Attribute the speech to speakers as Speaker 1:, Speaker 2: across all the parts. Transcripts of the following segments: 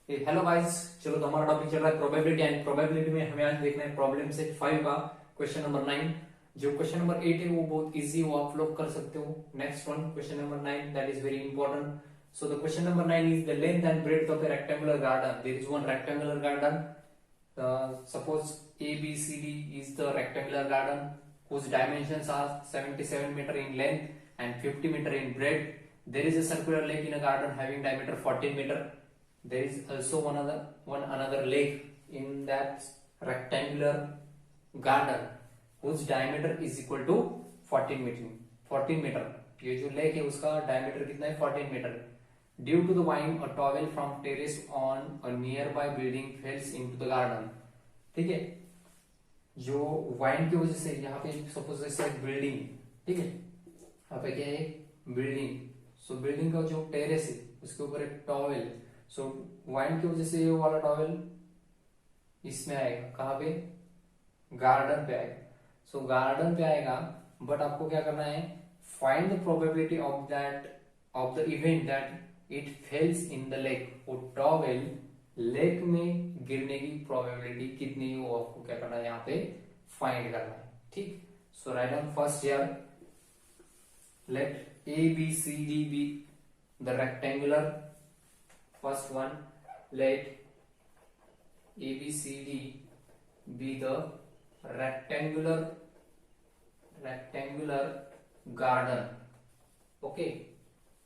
Speaker 1: Hello guys, चलो तो हमारा टॉपिक चल रहा है प्रोबेबिलिटी एंड प्रोबेबिलिटी में हमें आज देखना है प्रॉब्लम सेट 5 का क्वेश्चन नंबर 9। जो क्वेश्चन नंबर 8 है वो बहुत इजी, वो आप लोग कर सकते हो। Next one question number 9, that is very important. So the question number 9 is the length and breadth of a rectangular garden. There is one rectangular garden. Suppose ABCD is the rectangular garden whose dimensions are 77 meter in length and 50 meter in breadth. There is a circular lake in a garden having diameter 14 meter. There is also one another lake in that rectangular garden whose diameter is equal to 14 meter. ये जो lake है उसका diameter कितना है? 14 meter. Due to the wind a towel from terrace on a nearby building falls into the garden. ठीक है, जो wine की वजह से यहाँ पे सपोज जैसे बिल्डिंग, ठीक है, यहाँ पे क्या है? बिल्डिंग। सो बिल्डिंग का जो टेरेस है उसके ऊपर एक टॉवेल। सो वाइन की वजह से ये वाला टॉवेल इसमें आएगा, कहाँ पे? गार्डन पे आएगा। सो गार्डन पे आएगा, बट आपको क्या करना है? Find the probability of the event that it fails in the lake. वो टॉवेल लेक में गिरने की प्रोबेबिलिटी कितनी है वो आपको क्या करना है? यहाँ पे फाइंड करना है। ठीक, so write on first here, let A B C D be the rectangular. First one, let ABCD be the rectangular garden. Okay,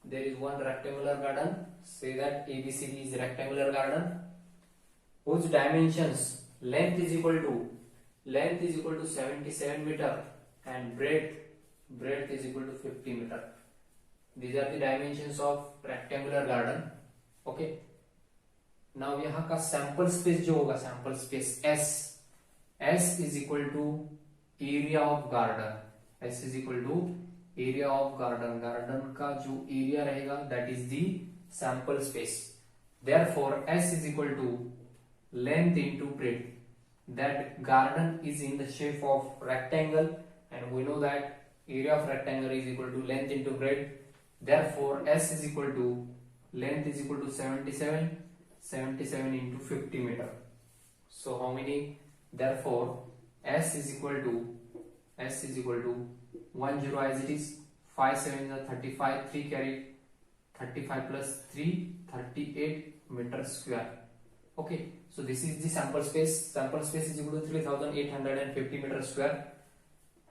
Speaker 1: there is one rectangular garden. Say that ABCD is rectangular garden whose dimensions length is equal to 77 meter and breadth is equal to 50 meter. These are the dimensions of rectangular garden. Okay, now यहाँ का sample space जो होगा, sample space S is equal to area of garden. S is equal to area of garden. Garden का जो area रहेगा that is the sample space. Therefore S is equal to length into breadth. That garden is in the shape of rectangle and we know that area of rectangle is equal to length into breadth. Therefore S is equal to length is equal to 77 into 50 meter. So how many? Therefore s is equal to 1 0 as it is, 5 7 is 35, 3 carry 35 plus 3 38 meter square. Okay, so this is the sample space. Sample space is equal to 3850 meter square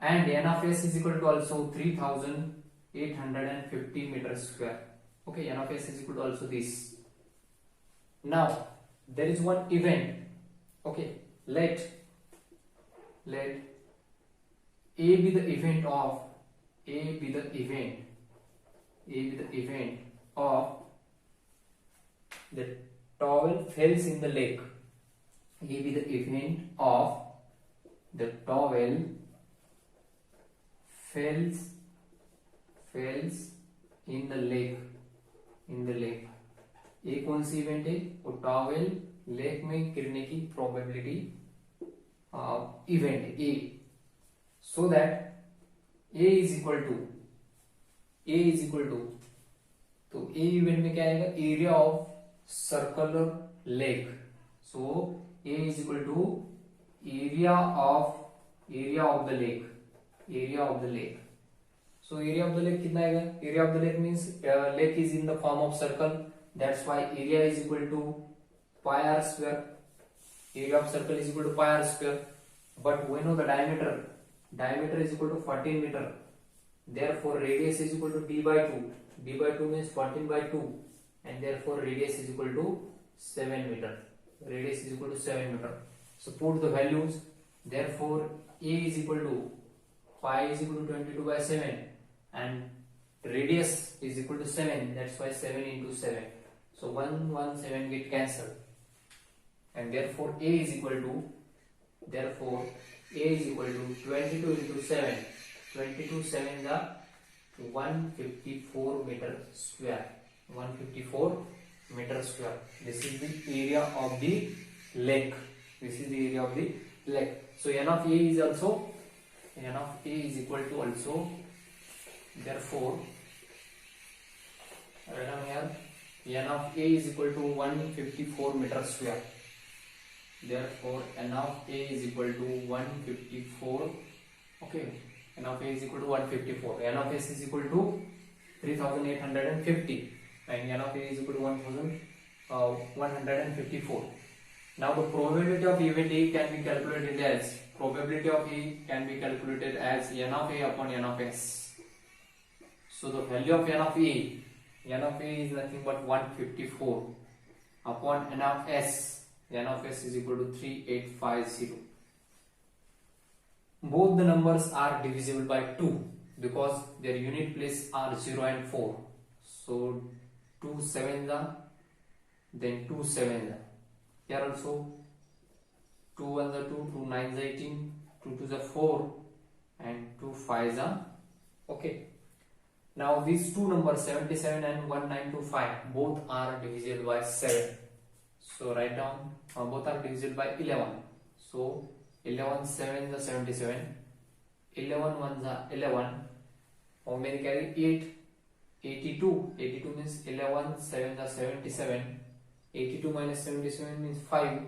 Speaker 1: and n of s is equal to also 3850 meter square. Okay, n of s is equal to also this. Now there is one event. Okay, let a be the event of the towel falls in the lake. A be the event of the towel falls in the lake. ए कौन सी event है? वो towel lake में गिरने की probability event है A. So that A is equal to तो A event में क्या आएगा? Area of circular lake. So A is equal to area of the lake. So area of the lake कितना आएगा? Area of the lake means lake is in the form of circle. That's why area is equal to pi r square. Area of circle is equal to pi r square. But we know the diameter. Diameter is equal to 14 meter. Therefore radius is equal to d by 2. D by 2 means 14 by 2. And therefore radius is equal to 7 meter. Radius is equal to 7 meter. So put the values. Therefore A is equal to pi is equal to 22 by 7. And radius is equal to 7, that's why 7 into 7. So 1 7 get cancelled, and therefore A is equal to 22 into 7. 22 7 the 154 meter square. 154 meter square. This is the area of the lake. So n of A is equal to also. Therefore, right here n of A is equal to 154 meter square. Therefore n of A is equal to 154. Okay, n of A is equal to 154. N of S is equal to 3850 and n of A is equal to 1154. Now the probability of event A can be calculated as n of A upon n of S. So the value of n of A is nothing but 154 upon n of S is equal to 3850. Both the numbers are divisible by 2 because their unit place are 0 and 4. So 2 7 then 2 7. Here also 2 1 2, 2 9 18, 2 2 4 and 2 5 okay. Now these two numbers 77 and 1925 both are divisible by 7. So write down both are divisible by 11. So 11 7 the 77, 11 1 the 11. How many carry 8? 82. 82 means 11 7 the 77. 82 minus 77 means 5.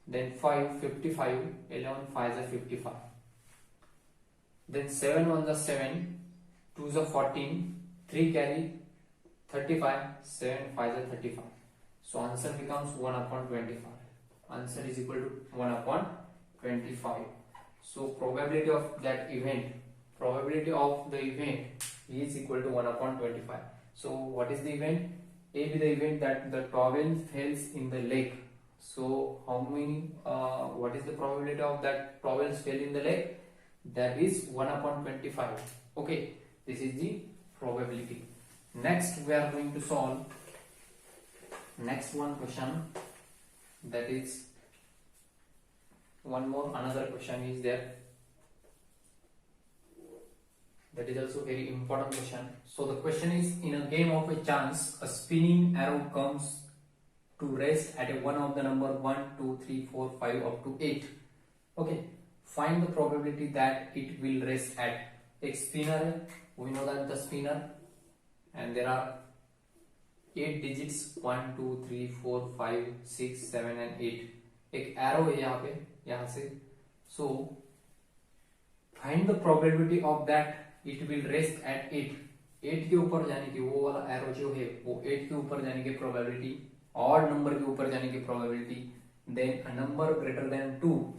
Speaker 1: Then 5 55. 11 5 the 55. Then 7 1 the 7. 2 the 14. 3 carry 35. 7 5 the 35. So answer becomes 1 upon 25. Answer is equal to 1 upon 25. So probability of the event is equal to 1 upon 25. So what is the event? A be the event that the towel falls in the lake. So how many? What is the probability of that towels fell in the lake? That is 1 upon 25. Okay, this is the probability. Next we are going to solve next one question, that is another question is there, that is also very important question. So the question is, in a game of a chance, a spinning arrow comes to rest at one of the number 1 2 3 4 5 up to 8. Okay, find the probability that it will rest at. A spinner, we know that the spinner, and there are 8 digits 1 2 3 4 5 6 7 and 8. एक arrow है यहाँ से. So find the probability of that it will rest at 8. 8 के ऊपर जाने की, वो वाला arrow जो है वो 8 के ऊपर जाने की probability, odd number के ऊपर जाने की probability, then a number greater than 2,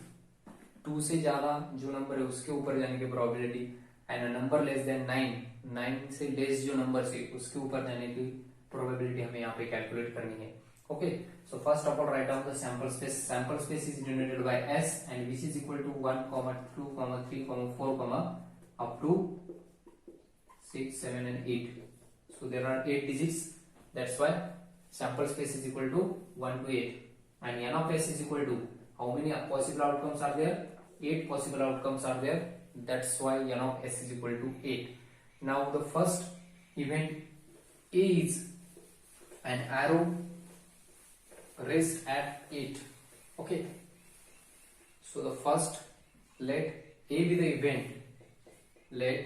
Speaker 1: 2 से ज्यादा जो नंबर है उसके ऊपर जाने की probability, and a number less than 9, 9 से less जो नंबर है उसके ऊपर जाने की probability हमें यहाँ पे calculate करनी है. Okay, so first of all write down the sample space. Sample space is denoted by S and which is equal to 1, 2, 3, 4, up to 6, 7 and 8. So there are 8 digits, that's why sample space is equal to 1 to 8. And n of S is equal to, how many possible outcomes are there? 8 possible outcomes are there, that's why n of S is equal to 8. Now the first event is an arrow rest at 8. Okay, so the first, let A be the event, let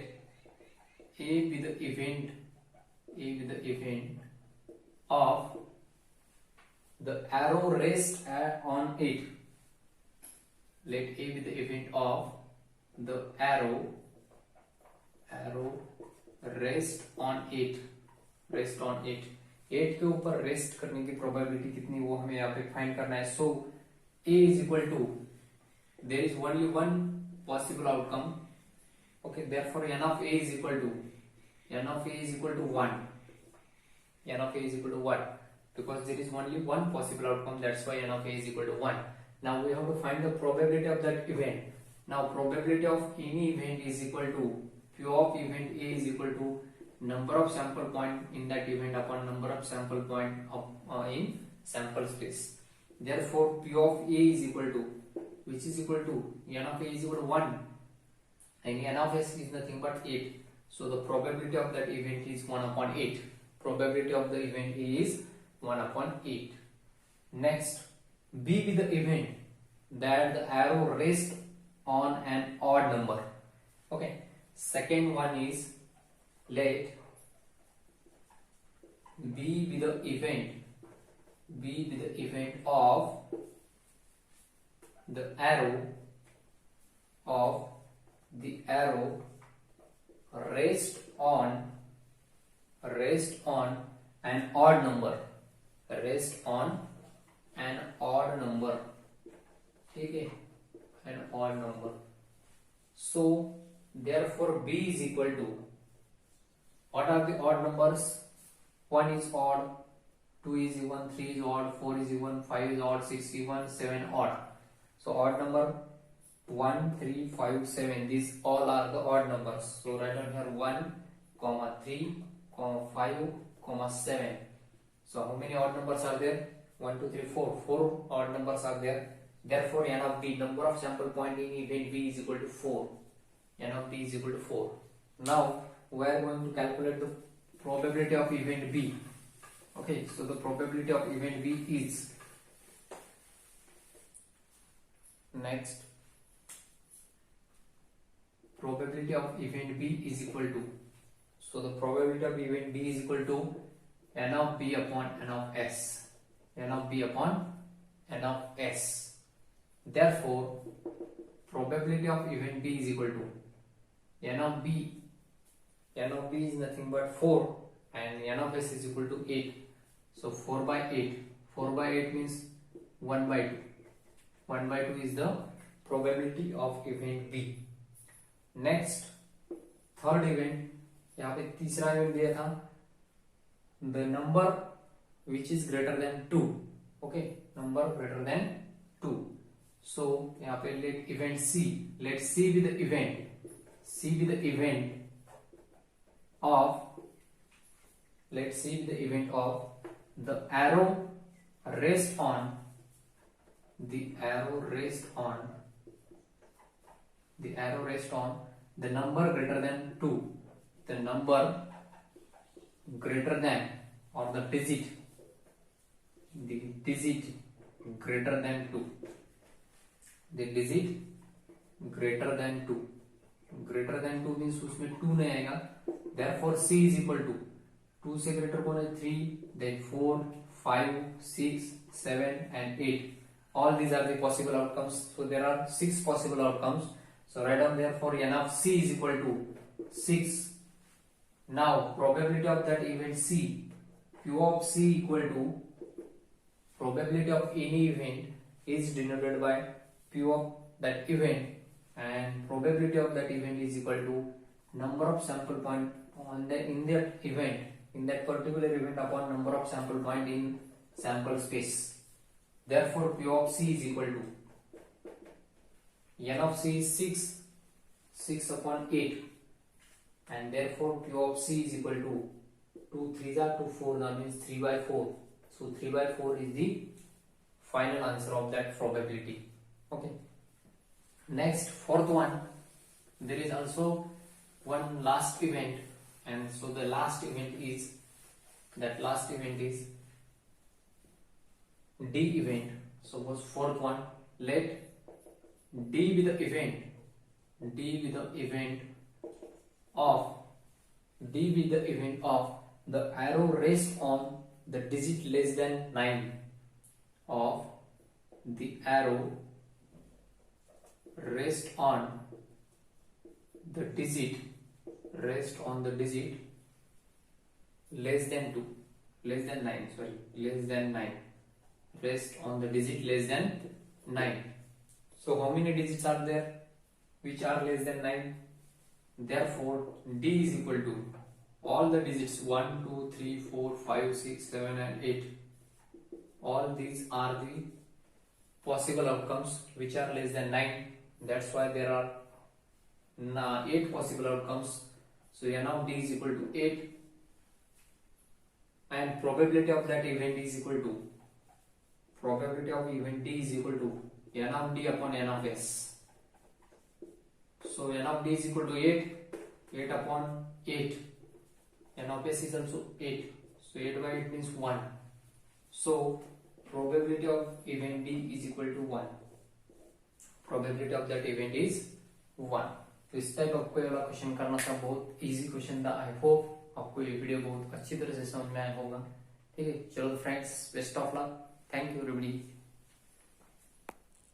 Speaker 1: A be the event of the arrow rest on 8. Let A be the event of the arrow rest on 8. 8 के ऊपर rest करने की probability कितनी वो हमें यहाँ पे find करना है. सो A is equal to, there is only one possible outcome. Okay, therefore n of A is equal to 1. N of A is equal to 1 because there is only one possible outcome, that's why n of A is equal to 1. Now we have to find the probability of that event. Now probability of any event is equal to P of event A is equal to number of sample point in that event upon number of sample point in sample space. Therefore P of A is equal to, which is equal to, n of A is equal to 1 and n of S is nothing but 8. So the probability of that event is 1 upon 8. Probability of the event is 1 upon 8. Next, B be the event that the arrow rests on an odd number. Okay, second one is let be with the event of the arrow rest on an odd number, ठीक है, an odd number. So therefore B is equal to, what are the odd numbers? 1 is odd, 2 is even, 3 is odd, 4 is even, 5 is odd, 6 is even, 7 odd. So odd number 1, 3, 5, 7, these all are the odd numbers. So write down here 1, 3, 5, 7. So how many odd numbers are there? 1, 2, 3, 4. 4 odd numbers are there. Therefore n of b, number of sample point in event b is equal to 4. N of b is equal to 4. Now we are going to calculate the probability of event b. Okay, so the probability of event b is, next, probability of event b is equal to, so the probability of event b is equal to n of b upon n of s. N of b upon n of s. Therefore probability of event b is equal to n of b. N of b is nothing but 4 and n of s is equal to 8. So 4 by 8. 4 by 8 means 1 by 2. 1 by 2 is the probability of event b. Next, third event, यहाँ पे तीसरा event दिया था, the number which is greater than 2. Okay, number greater than 2. So यहाँ पे let event C, let C be the event. C be the event of, let C be the event of the arrow rest on the number greater than 2. The number greater than, or the digit greater than 2. The digit greater than 2. Greater than 2 means उसमें 2 नहीं आएगा. Therefore C is equal to 2 से greater कौन है? 3, then 4, 5, 6, 7 and 8. All these are the possible outcomes. So there are 6 possible outcomes. So write down therefore n of C is equal to 6. Now probability of that event C, Q of C equal to probability of any event is denoted by Q of that event, and probability of that event is equal to number of sample point in that particular event upon number of sample point in sample space. Therefore Q of C is equal to, n of C is 6 upon 8, and therefore Q of C is equal to 2 3s are 2 4, that means 3 by 4. So 3 by 4 is the final answer of that probability. Okay. Next, fourth one, there is also one last event, and so the last event is D event. Suppose fourth one, let D be the event of the arrow rest on the digit less than 9 of the arrow rest on the digit less than 9, rest on the digit less than 9. So how many digits are there which are less than 9? Therefore D is equal to all the digits 1 2 3 4 5 6 7 and 8. All these are the possible outcomes which are less than 9. That's why there are 8 possible outcomes. So n of D is equal to 8, and probability of that event is equal to, probability of event D is equal to n of D upon n of S. So n of D is equal to 8 upon 8. N of S is also 8. So 8 by 8 means 1. So probability of event D is equal to 1. Probability of that event is 1. तो इस type आपको ये वाला question करना था, बहुत easy question था. I hope आपको ये वीडियो बहुत अच्छी तरह से समझ में आया होगा। ठीक है, चलो friends, best of luck, thank you everybody.